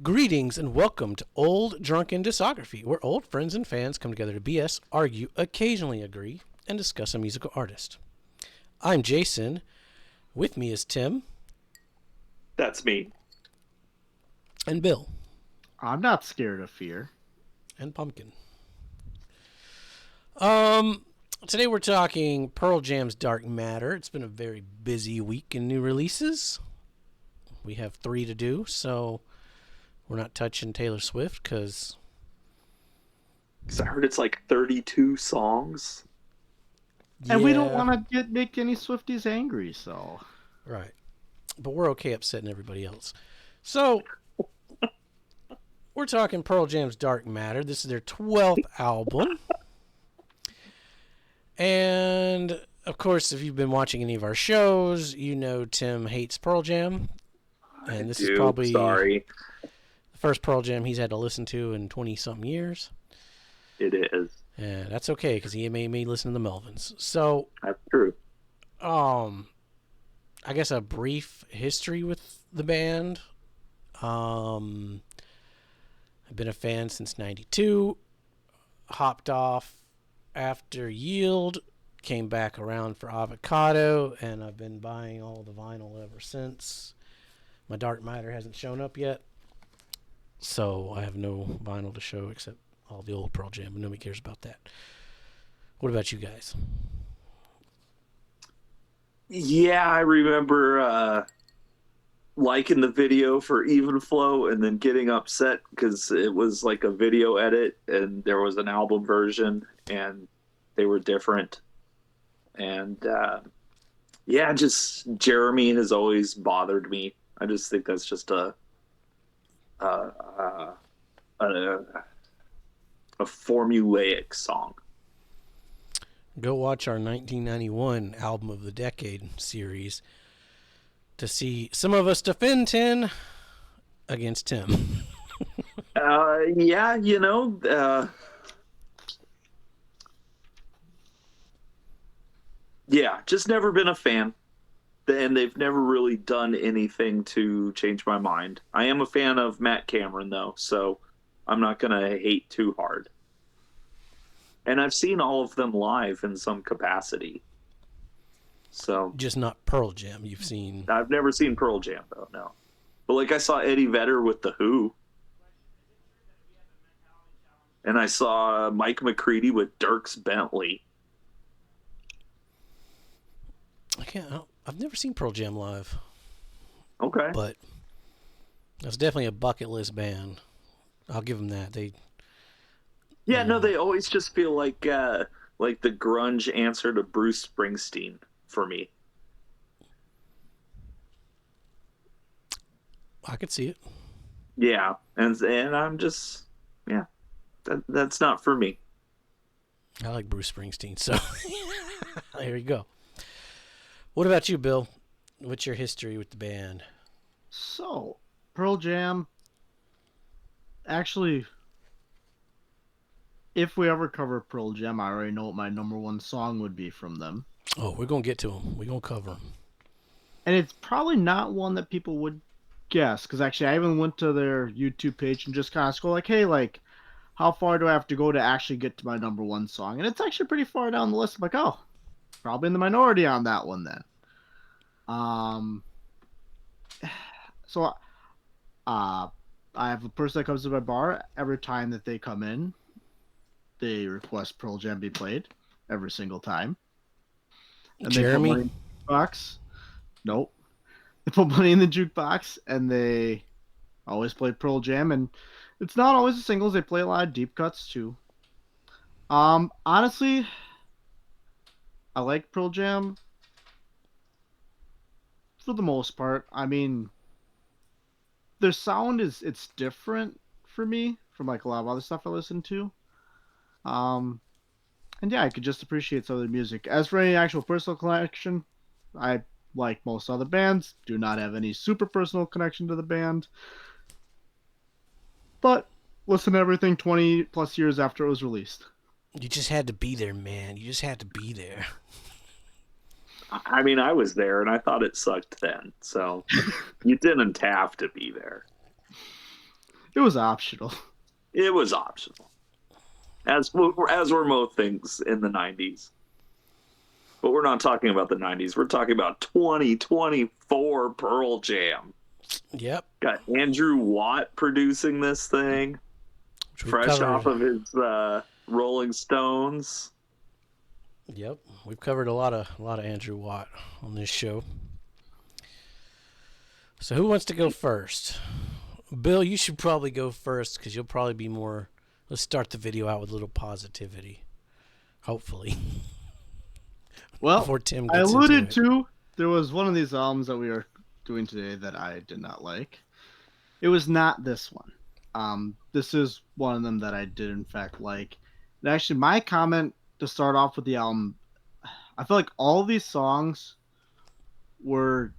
Greetings and welcome to Old Drunken Discography, where old friends and fans come together to BS, argue, occasionally agree, and discuss a musical artist. I'm Jason. With me is Tim. That's me. And Bill. I'm not scared of fear. And Pumpkin. Today we're talking Pearl Jam's Dark Matter. It's been a very busy week in new releases. We have 3 to do, so we're not touching Taylor Swift because I heard it's like 32 songs. And we don't want to make any Swifties angry, so. Right. But we're okay upsetting everybody else. So, we're talking Pearl Jam's Dark Matter. This is their 12th album. And, of course, if you've been watching any of our shows, you know Tim hates Pearl Jam. And this is probably the first Pearl Jam he's had to listen to in 20-something years. It is. And that's okay, because he made me listen to the Melvins. So, that's true. I guess a brief history with the band. I've been a fan since 92. Hopped off after Yield. Came back around for Avocado. And I've been buying all the vinyl ever since. My Dark Matter hasn't shown up yet. So I have no vinyl to show except all the old Pearl Jam. But nobody cares about that. What about you guys? Yeah, I remember liking the video for Even Flow and then getting upset because it was like a video edit and there was an album version and they were different. And yeah, just Jeremy has always bothered me. I just think that's just a formulaic song. Go watch our 1991 Album of the Decade series to see some of us defend 10 against Tim. Yeah, you know, yeah, just never been a fan. And they've never really done anything to change my mind. I am a fan of Matt Cameron, though, so I'm not going to hate too hard. And I've seen all of them live in some capacity. So just not Pearl Jam. You've seen. I've never seen Pearl Jam, though, no. But like I saw Eddie Vedder with The Who. And I saw Mike McCready with Dierks Bentley. I've never seen Pearl Jam live. Okay. But that's definitely a bucket list band. I'll give them that. They always just feel like the grunge answer to Bruce Springsteen for me. I could see it. Yeah, and I'm just that's not for me. I like Bruce Springsteen, so there you go. What about you, Bill? What's your history with the band? So, Pearl Jam, actually, if we ever cover Pearl Jam, I already know what my number one song would be from them. Oh, we're going to get to them. We're going to cover them. And it's probably not one that people would guess, because actually I even went to their YouTube page and just kind of scroll like, hey, like, how far do I have to go to actually get to my number one song? And it's actually pretty far down the list. I'm like, oh, probably in the minority on that one then. So I have a person that comes to my bar every time that they come in. They request Pearl Jam be played every single time. And Jeremy? They put money in the jukebox. Nope. They put money in the jukebox and they always play Pearl Jam. And it's not always the singles. They play a lot of deep cuts too. Honestly, I like Pearl Jam for the most part. I mean, their sound it's different for me from like a lot of other stuff I listen to. And yeah, I could just appreciate some of their music. As for any actual personal connection, I, like most other bands, do not have any super personal connection to the band. But listen to everything 20 plus years after it was released. You just had to be there, man. You just had to be there. I mean, I was there and I thought it sucked then, so you didn't have to be there. It was optional. It was optional, as were most things in the '90s. But we're not talking about the '90s. We're talking about 2024 Pearl Jam. Yep. Got Andrew Watt producing this thing, Which we've fresh off covered. of his Rolling Stones. Yep. We've covered a lot of Andrew Watt on this show. So who wants to go first? Bill, you should probably go first because you'll probably be more. Let's start the video out with a little positivity. Hopefully. Well, Before Tim I gets into alluded it. to there was one of these albums that we are doing today that I did not like. It was not this one. This is one of them that I did in fact like. And actually, my comment to start off with the album, I feel like all of these songs were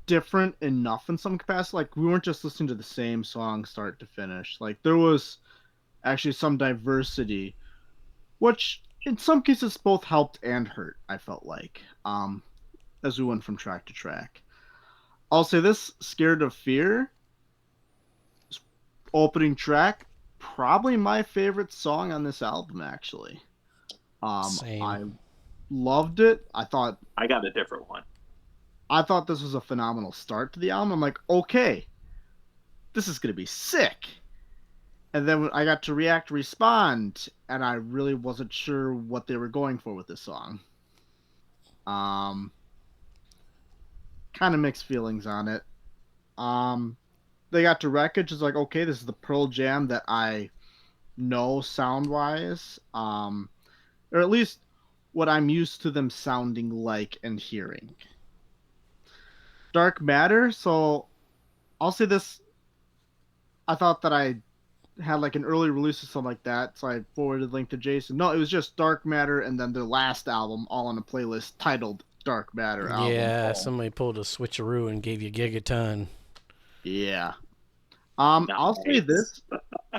different enough in some capacity. Like we weren't just listening to the same song start to finish. Like there was actually some diversity, which in some cases both helped and hurt. I felt like as we went from track to track. I'll say this: "Scared of Fear" opening track, probably my favorite song on this album. Actually, Same. I loved it. I got a different one. I thought this was a phenomenal start to the album. I'm like, okay, this is gonna be sick. And then I got to react, respond, and I really wasn't sure what they were going for with this song. Um, kind of mixed feelings on it. They got to Wreckage. It's like, okay, this is the Pearl Jam that I know sound wise, or at least what I'm used to them sounding like and hearing. Dark Matter. So I'll say this: I thought that I had like an early release or something like that, so I forwarded the link to Jason. No, it was just Dark Matter and then their last album, all on a playlist titled Dark Matter album. Yeah, somebody pulled a switcheroo and gave you Gigaton. Yeah. I'll say Nice. this: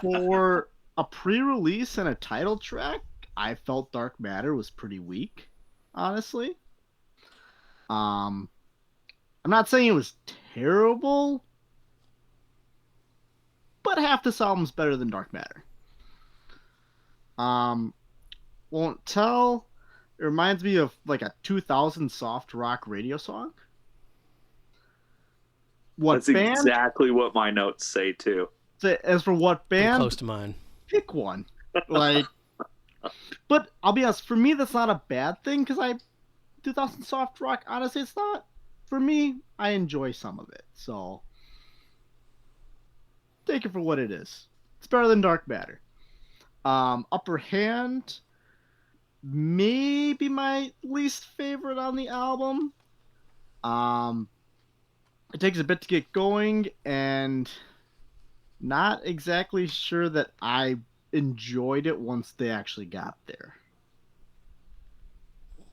for a pre-release and a title track, I felt Dark Matter was pretty weak, honestly. Um, I'm not saying it was terrible, but half this album's better than Dark Matter. Um, won't tell. It reminds me of like a 2000 soft rock radio song. That's What band? exactly what my notes say too. As for what Pretty band, close to mine. pick one. Like, but I'll be honest. For me, that's not a bad thing because 2000 soft rock. Honestly, it's not. For me, I enjoy some of it. So take it for what it is. It's better than Dark Matter. Upper Hand, maybe my least favorite on the album. Um, it takes a bit to get going, and not exactly sure that I enjoyed it once they actually got there.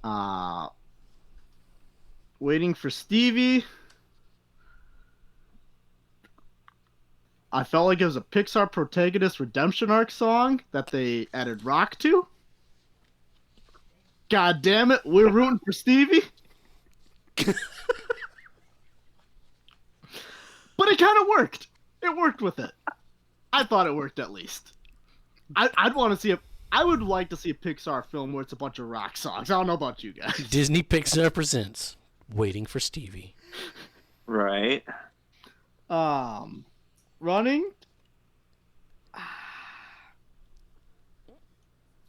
Uh, Waiting for Stevie. I felt like it was a Pixar protagonist redemption arc song that they added rock to. God damn it, we're rooting for Stevie. But it kind of worked. It worked with it. I thought it worked at least. I'd want to see I would like to see a Pixar film where it's a bunch of rock songs. I don't know about you guys. Disney Pixar presents Waiting for Stevie. Right. Running.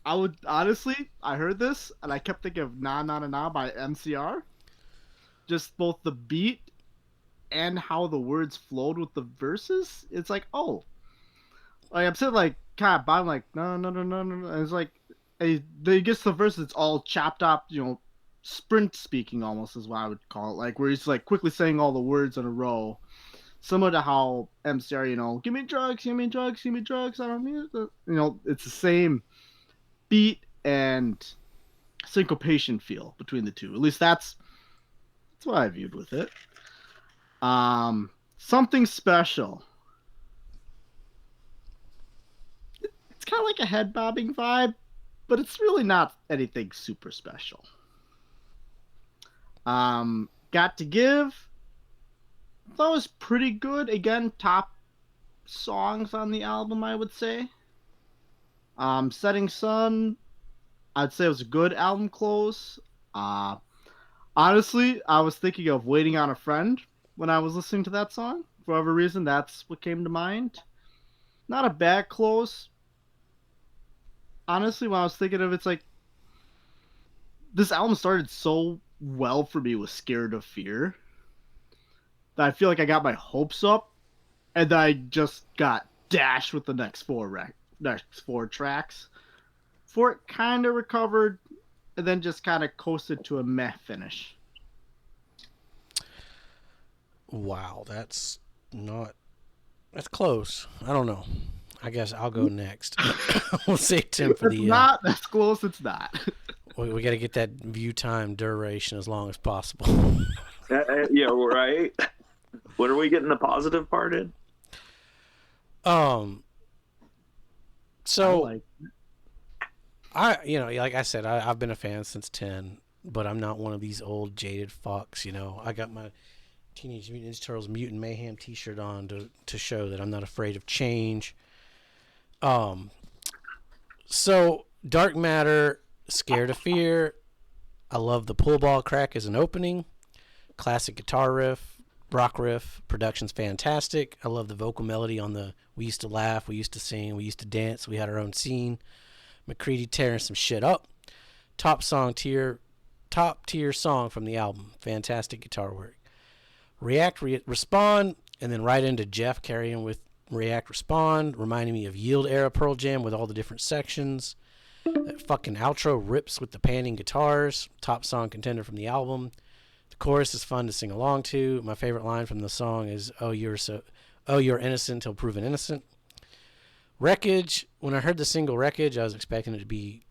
I would honestly, I heard this and I kept thinking of "Na Na Na Na" by MCR. Just both the beat and how the words flowed with the verses. It's like, oh, like I'm sitting like kind of bottom, like no no no no no. And it's like, they gets to the verses, it's all chopped up, sprint speaking almost is what I would call it. Like where he's like quickly saying all the words in a row, similar to how MCR, give me drugs, give me drugs, give me drugs. I don't need it. It's the same beat and syncopation feel between the two. At least that's what I viewed with it. Something special. It's kind of like a head bobbing vibe, but it's really not anything super special. Got to Give. That was pretty good. Again, top songs on the album, I would say. Setting Sun, I'd say it was a good album close. Uh, Honestly, I was thinking of Waiting on a Friend when I was listening to that song. For whatever reason, that's what came to mind. Not a bad close. Honestly, when I was thinking of it, it's like this album started so well for me with Scared of Fear that I feel like I got my hopes up and then I just got dashed with the next four tracks. For it kind of recovered and then just kind of coasted to a meh finish. Wow, that's close. I don't know. I guess I'll go next. We'll say Tim for It's the. not that's close. It's not. We got to get that view time duration as long as possible. Yeah, right. When are we getting the positive part in? So like like I said, I've been a fan since 10, but I'm not one of these old jaded fucks. I got my Teenage Mutant Ninja Turtles Mutant Mayhem T-shirt on to show that I'm not afraid of change. So Dark Matter, Scared of Fear. I love the pull ball crack as an opening. Classic guitar riff, rock riff. Production's fantastic. I love the vocal melody on the "We used to laugh, we used to sing, we used to dance, we had our own scene." McCready tearing some shit up. Top tier song from the album. Fantastic guitar work. Respond, and then right into Jeff carrying with React Respond, reminding me of Yield era Pearl Jam with all the different sections. That fucking outro rips with the panning guitars. Top song contender from the album. The chorus is fun to sing along to. My favorite line from the song is "Oh, you're innocent till proven innocent." Wreckage. When I heard the single Wreckage, I was expecting it to be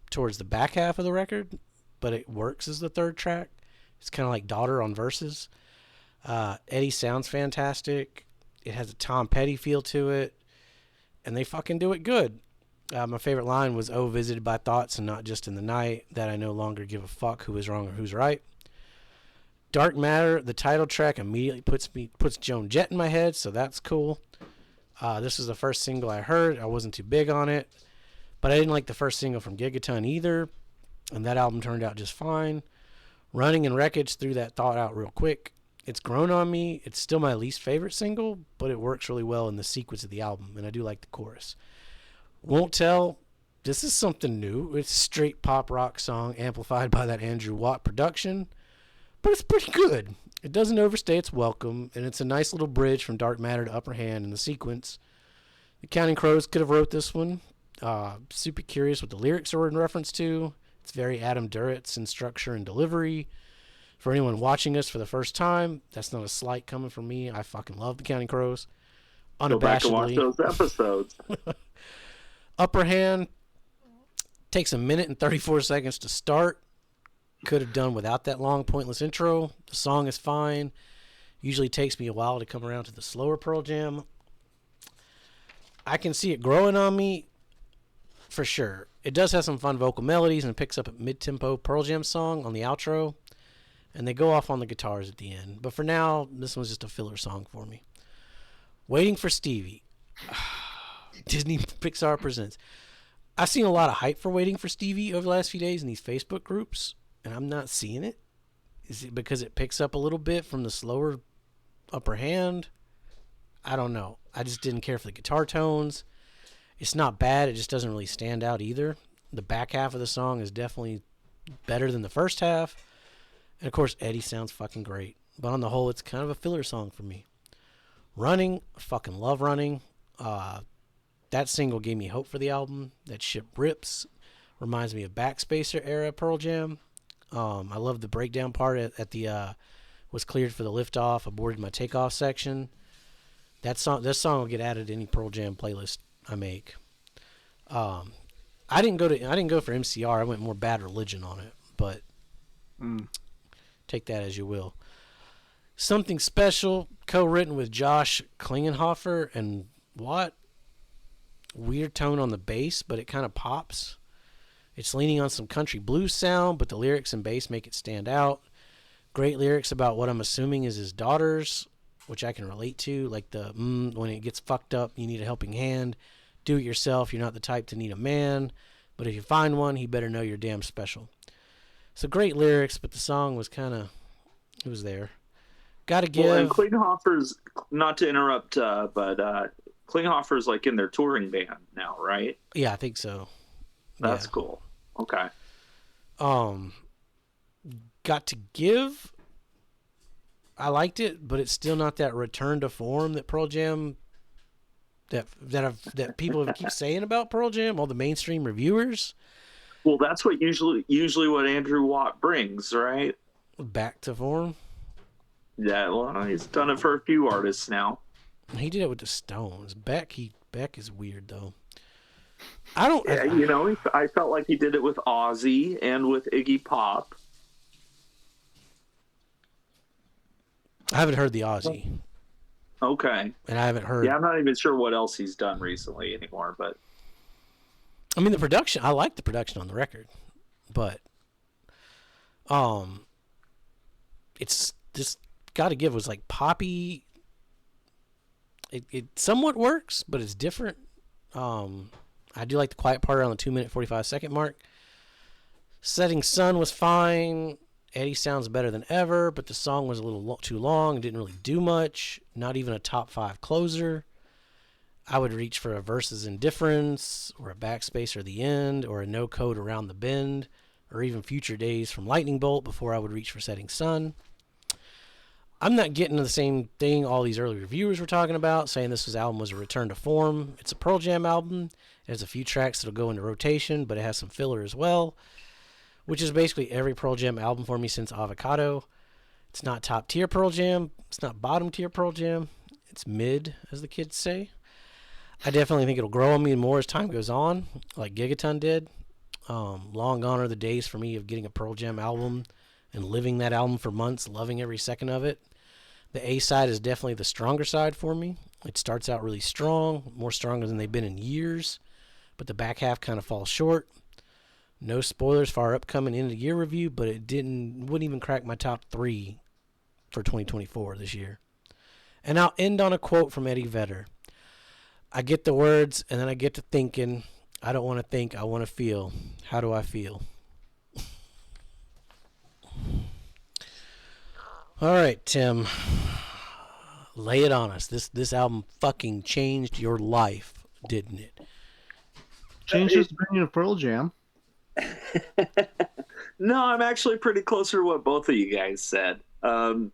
towards the back half of the record, but it works as the third track. It's kind of like Daughter on verses. Eddie sounds fantastic. It has a Tom Petty feel to it, and they fucking do it good. My favorite line was, "Oh, visited by thoughts and not just in the night, that I no longer give a fuck who is wrong or who's right." Dark Matter, the title track immediately puts Joan Jett in my head, so that's cool. This was the first single I heard. I wasn't too big on it, but I didn't like the first single from Gigaton either, and that album turned out just fine. Running and Wreckage threw that thought out real quick. It's grown on me. It's still my least favorite single, but it works really well in the sequence of the album, and I do like the chorus. Won't Tell, this is something new. It's a straight pop rock song amplified by that Andrew Watt production, but it's pretty good. It doesn't overstay its welcome, and it's a nice little bridge from Dark Matter to Upper Hand in the sequence. The Counting Crows could have wrote this one. Super curious what the lyrics are in reference to. It's very Adam Duritz in structure and delivery. For anyone watching us for the first time, that's not a slight coming from me. I fucking love the Counting Crows. Unabashedly. Go back and watch those episodes. Upper Hand takes a minute and 34 seconds to start. Could have done without that long, pointless intro. The song is fine. Usually takes me a while to come around to the slower Pearl Jam. I can see it growing on me, for sure. It does have some fun vocal melodies and picks up a mid-tempo Pearl Jam song on the outro. And they go off on the guitars at the end. But for now, this one's just a filler song for me. Waiting for Stevie. Disney Pixar Presents. I've seen a lot of hype for Waiting for Stevie over the last few days in these Facebook groups, and I'm not seeing it. Is it because it picks up a little bit from the slower Upper Hand? I don't know. I just didn't care for the guitar tones. It's not bad. It just doesn't really stand out either. The back half of the song is definitely better than the first half. And, of course, Eddie sounds fucking great. But on the whole, it's kind of a filler song for me. Running. I fucking love Running. That single gave me hope for the album. That shit rips. Reminds me of Backspacer era Pearl Jam. I love the breakdown part at the was cleared for the liftoff, aborted my takeoff section. This song will get added to any Pearl Jam playlist I make. I didn't go for MCR. I went more Bad Religion on it, but take that as you will. Something Special, co-written with Josh Klingenhofer and Watt. Weird tone on the bass, but it kind of pops. It's leaning on some country blues sound, but the lyrics and bass make it stand out. Great lyrics about what I'm assuming is his daughters. which I can relate to. Like the when it gets fucked up, you need a helping hand. Do it yourself. You're not the type to need a man, but if you find one, he better know you're damn special. So great lyrics, but the song was kind of, it was there. Gotta Well, and give. Klinghoffer's, not to interrupt, but Klinghoffer's like in their touring band now, right? Yeah, I think so. That's Yeah. cool. Okay. Um, got to give. I liked it, but it's still not that return to form that Pearl Jam that people keep saying about Pearl Jam. All the mainstream reviewers. Well, that's what usually what Andrew Watt brings, right? Back to form. Yeah, well, he's done it for a few artists now. He did it with the Stones. Beck is weird though. I don't. Yeah, you know, I felt like he did it with Ozzy and with Iggy Pop. I haven't heard the Ozzy, Okay. and I haven't heard. Yeah, I'm not even sure what else he's done recently anymore, but I mean, the production. I like the production on the record, but it's just got to give was like poppy. It somewhat works, but it's different. I do like the quiet part around the 2-minute 45-second mark. Setting Sun was fine. Eddie sounds better than ever, but the song was a little too long. It didn't really do much. Not even a top 5 closer. I would reach for a Versus Indifference, or a Backspace or the End, or a No Code Around the Bend, or even Future Days from Lightning Bolt before I would reach for Setting Sun. I'm not getting to the same thing all these early reviewers were talking about, saying this album was a return to form. It's a Pearl Jam album. It has a few tracks that'll go into rotation, but it has some filler as well, which is basically every Pearl Jam album for me since Avocado. It's not top tier Pearl Jam. It's not bottom tier Pearl Jam. It's mid, as the kids say. I definitely think it'll grow on me more as time goes on, like Gigaton did. Long gone are the days for me of getting a Pearl Jam album and living that album for months, loving every second of it. The A side is definitely the stronger side for me. It starts out really strong, more stronger than they've been in years, but the back half kind of falls short. No spoilers for our upcoming end of year review, but wouldn't even crack my top 3 for 2024 this year. And I'll end on a quote from Eddie Vedder. I get the words, and then I get to thinking. I don't want to think, I want to feel. How do I feel? All right, Tim. Lay it on us. This album fucking changed your life, didn't it? Changed his opinion of Pearl Jam. no, I'm actually pretty close to what both of you guys said. The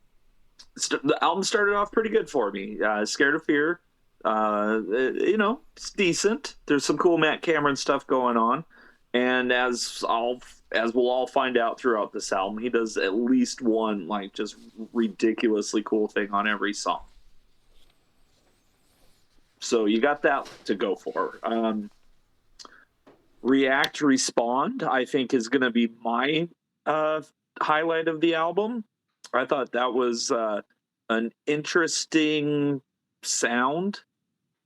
album started off pretty good for me. Scared of Fear, it's decent. There's some cool Matt Cameron stuff going on, and as we'll all find out throughout this album, he does at least one like just ridiculously cool thing on every song. So you got that to go for. React, Respond, I think is going to be my highlight of the album. I thought that was an interesting sound,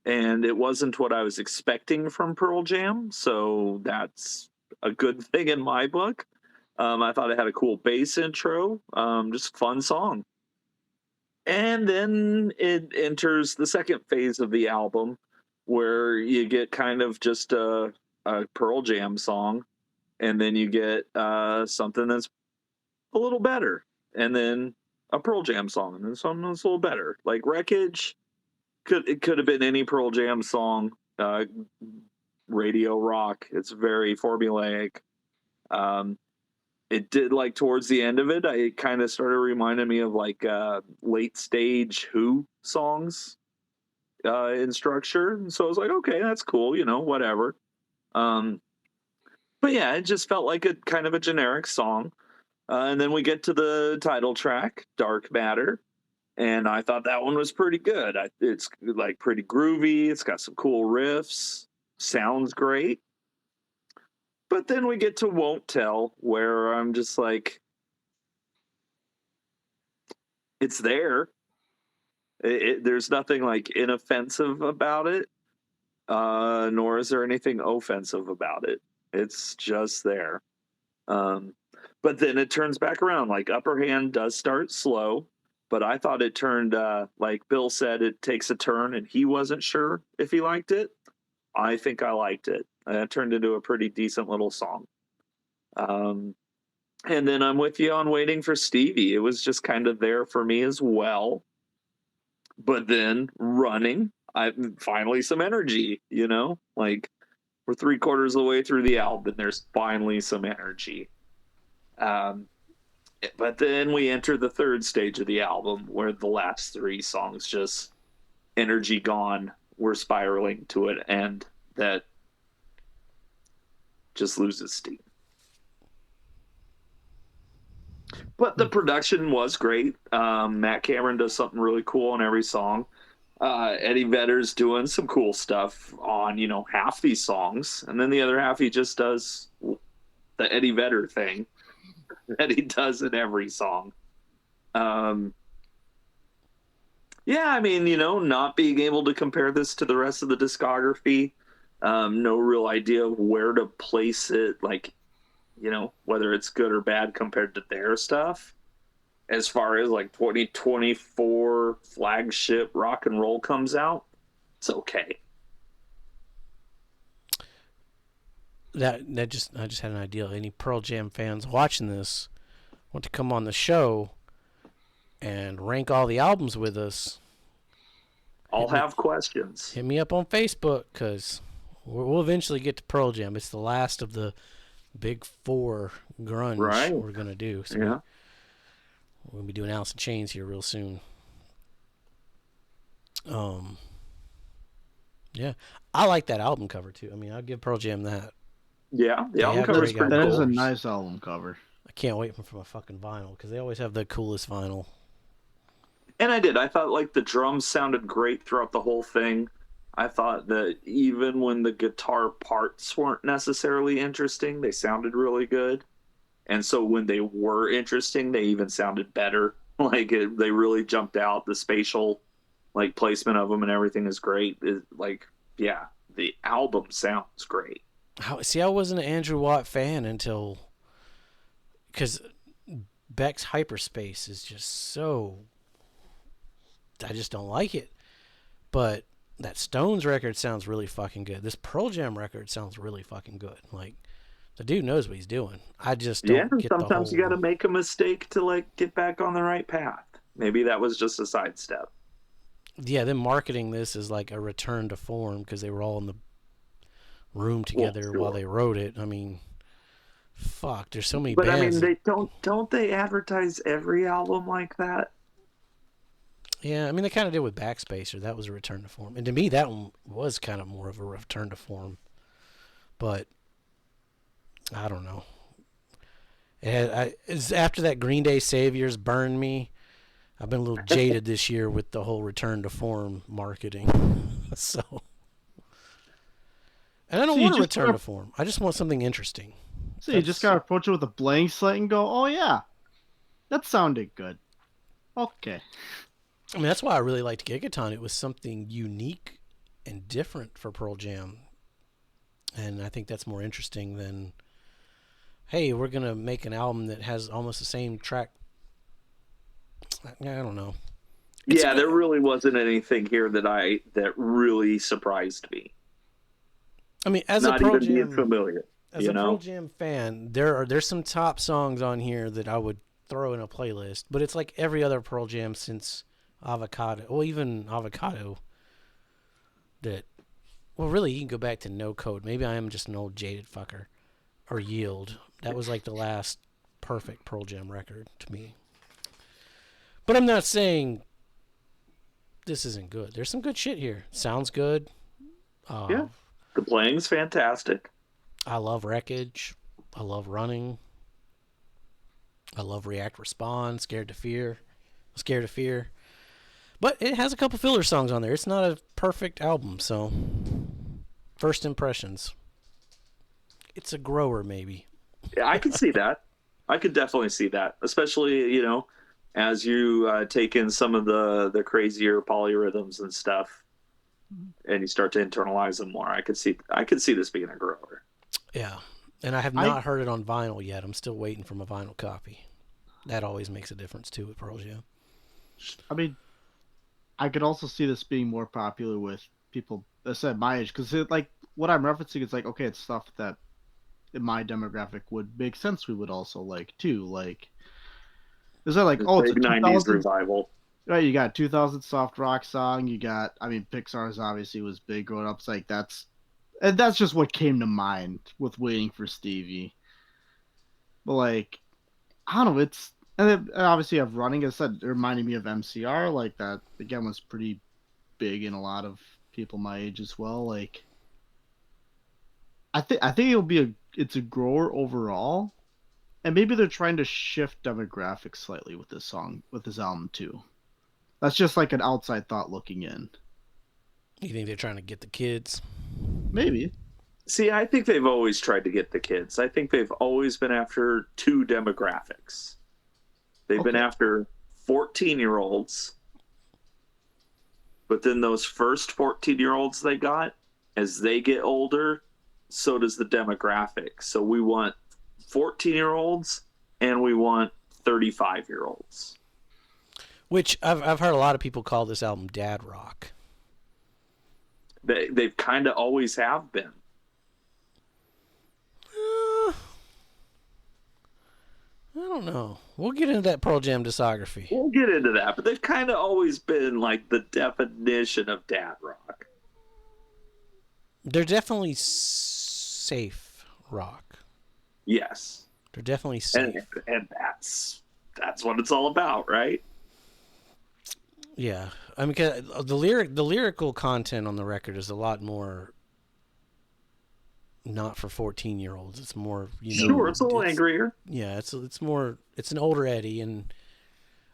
and it wasn't what I was expecting from Pearl Jam, so that's a good thing in my book. I thought it had a cool bass intro, just fun song. And then it enters the second phase of the album, where you get kind of just a Pearl Jam song, and then you get something that's a little better, and then a Pearl Jam song, and then something that's a little better. Like Wreckage, it could have been any Pearl Jam song. Radio rock. It's very formulaic. It did, like, towards the end of it, it kind of started reminding me of like late stage Who songs in structure. And so I was like, okay, that's cool, whatever. But yeah, it just felt like a kind of a generic song. And then we get to the title track, Dark Matter. And I thought that one was pretty good. It's like pretty groovy. It's got some cool riffs. Sounds great. But then we get to Won't Tell, where I'm just like, it's there. There's nothing like inoffensive about it, nor is there anything offensive about it. It's just there. But then it turns back around. Like Upper Hand does start slow, but I thought it turned, like Bill said, it takes a turn, and he wasn't sure if he liked it. I think I liked it. It turned into a pretty decent little song. Um, and then I'm with you on Waiting for Stevie. It was just kind of there for me as well. But then Running, I finally some energy, like we're 3/4 of the way through the album, and there's finally some energy. Um, but then we enter the third stage of the album where the last three songs just energy gone. We're spiraling to an end that just loses steam. But the production was great. Matt Cameron does something really cool on every song. Eddie Vedder's doing some cool stuff on, half these songs. And then the other half, he just does the Eddie Vedder thing that he does in every song. Yeah, I mean, not being able to compare this to the rest of the discography, no real idea of where to place it, like, whether it's good or bad compared to their stuff. As far as like 2024 flagship rock and roll comes out, it's okay. I just had an idea. Any Pearl Jam fans watching this want to come on the show and rank all the albums with us? I'll have questions. Hit me up on Facebook, because we'll eventually get to Pearl Jam. It's the last of the big four grunge we're gonna do. So yeah. We're gonna be doing Alice in Chains here real soon. Yeah, I like that album cover too. I mean, I'll give Pearl Jam that. Yeah, the album cover is pretty cool. That is a cool. nice album cover. I can't wait for my fucking vinyl, because they always have the coolest vinyl. And I thought like the drums sounded great throughout the whole thing. I thought that even when the guitar parts weren't necessarily interesting, they sounded really good. And so when they were interesting, they even sounded better. Like they really jumped out. The spatial like placement of them and everything is great. The album sounds great. I wasn't an Andrew Watt fan until, because Beck's Hyperspace is just so, I just don't like it. But that Stones record sounds really fucking good. This Pearl Jam record sounds really fucking good. Like, the dude knows what he's doing. I just don't get sometimes the you got to make a mistake to like get back on the right path. Maybe that was just a sidestep. Yeah, them marketing this as like a return to form because they were all in the room together while they wrote it. I mean, fuck, there's so many bands. But I mean, they don't they advertise every album like that? Yeah, I mean, they kind of did with Backspacer. That was a return to form. And to me, that one was kind of more of a return to form. But I don't know. It's after that Green Day Saviors burned me. I've been a little jaded this year with the whole return to form marketing. So, and I don't want to return to form. I just want something interesting. So you just got to approach it with a blank slate and go, oh yeah, that sounded good. Okay. I mean, that's why I really liked Gigaton. It was something unique and different for Pearl Jam. And I think that's more interesting than, hey, we're going to make an album that has almost the same track. I don't know. There really wasn't anything here that really surprised me. I mean, as Not a Pearl even Jam, being familiar, as a Pearl Jam fan, there's some top songs on here that I would throw in a playlist, but it's like every other Pearl Jam since Avocado, or even Avocado. Really, you can go back to No Code. Maybe I am just an old jaded fucker. Or Yield. That was like the last perfect Pearl Jam record to me. But I'm not saying this isn't good. There's some good shit here. Sounds good. The playing's fantastic. I love Wreckage. I love Running. I love React Respond. Scared to Fear. But it has a couple filler songs on there. It's not a perfect album, so first impressions. It's a grower, maybe. Yeah, I can see that. I could definitely see that, especially as you take in some of the crazier polyrhythms and stuff, and you start to internalize them more. I could see this being a grower. Yeah, and I have not heard it on vinyl yet. I'm still waiting for my vinyl copy. That always makes a difference too with Pearl Jam. I mean, I could also see this being more popular with people that said my age, because like what I'm referencing is like, okay, it's stuff that in my demographic would make sense. We would also like too. Like, is that like, The oh, it's a big '90s 2000s, revival. right? You got 2000 soft rock song. You got, I mean, Pixar's obviously was big growing up. It's like and that's just what came to mind with Waiting for Stevie. But like, I don't know. It's and obviously I've running. As I said, it reminded me of MCR. Like that again was pretty big in a lot of people my age as well. Like, I think it's a grower overall, and maybe they're trying to shift demographics slightly with this album too. That's just like an outside thought looking in. You think they're trying to get the kids? Maybe. See, I think they've always tried to get the kids. I think they've always been after two demographics. They've been Okay. after 14-year-olds, but then those first 14-year-olds they got, as they get older, so does the demographic. So we want 14-year-olds and we want 35-year-olds. Which I've heard a lot of people call this album dad rock. They've kind of always have been. I don't know. We'll get into that Pearl Jam discography. We'll get into that, but they've kind of always been like the definition of dad rock. They're definitely safe rock. Yes. They're definitely safe. And that's what it's all about, right? Yeah, I mean, the lyrical content on the record is a lot more not for 14-year-olds. It's more, Sure, it's a little angrier. Yeah, it's more. It's an older Eddie, and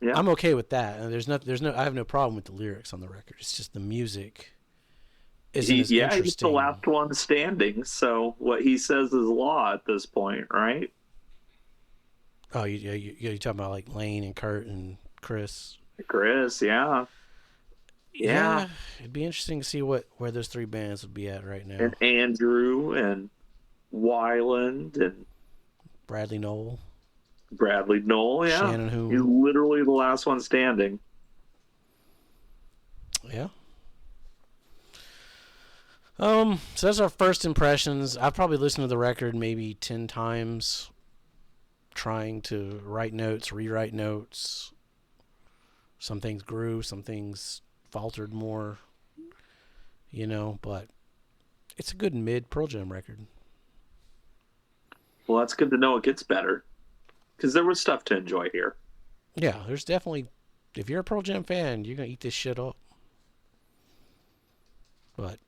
Yeah. I'm okay with that. And I have no problem with the lyrics on the record. It's just the music isn't as He's interesting. the last one standing, so what he says is law at this point, right? Oh, you're talking about like Lane and Kurt and Chris. Chris, yeah. Yeah, it'd be interesting to see where those three bands would be at right now. And Andrew and Wyland and Bradley Noel, yeah. Shannon Hoon. He's literally the last one standing. Yeah. So that's our first impressions. I've probably listened to the record maybe 10 times, trying to write notes, rewrite notes. Some things grew, some things faltered more, but it's a good mid Pearl Jam record. Well, that's good to know it gets better, because there was stuff to enjoy here. Yeah, there's definitely, if you're a Pearl Jam fan, you're going to eat this shit up. But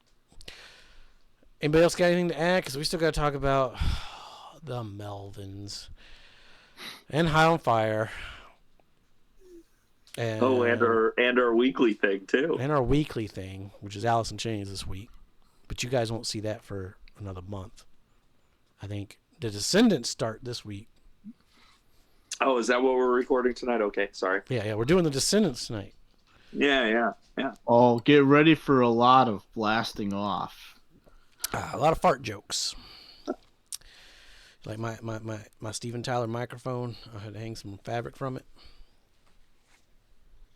anybody else got anything to add? Because we still got to talk about the Melvins and High on Fire. And our weekly thing too. And our weekly thing, which is Alice in Chains this week. But you guys won't see that for another month. I think the Descendants start this week. Oh, is that what we're recording tonight? Okay, sorry. Yeah, we're doing the Descendants tonight. Yeah. Oh, get ready for a lot of blasting off. A lot of fart jokes. Like my Steven Tyler microphone, I had to hang some fabric from it.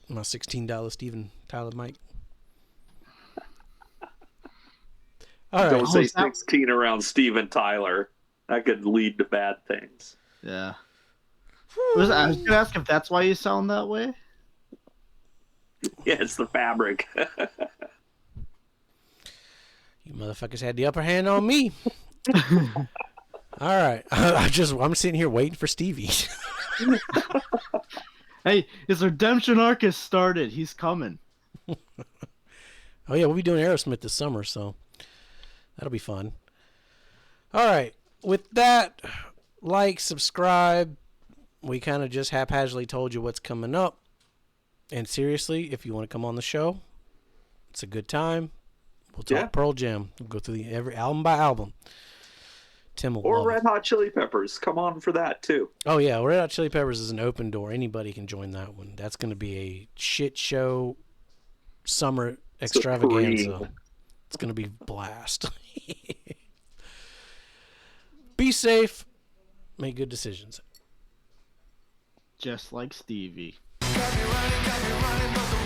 My $16 Steven Tyler mic. All right. Don't say 16 around Steven Tyler. That could lead to bad things. Yeah. I was going to ask if that's why you sound that way. Yeah, it's the fabric. You motherfuckers had the upper hand on me. All right. I'm sitting here waiting for Stevie. Hey, his redemption arc has started. He's coming. Oh yeah, we'll be doing Aerosmith this summer, so that'll be fun. All right. With that, subscribe. We kind of just haphazardly told you what's coming up. And seriously, if you want to come on the show, it's a good time. We'll talk Pearl Jam. We'll go through every album by album. Tim will love Red Hot Chili Peppers. Come on for that too. Oh yeah, Red Hot Chili Peppers is an open door. Anybody can join that one. That's going to be a shit show summer extravaganza. It's going to be a blast. Be safe. Make good decisions. Just like Stevie. got me running, but the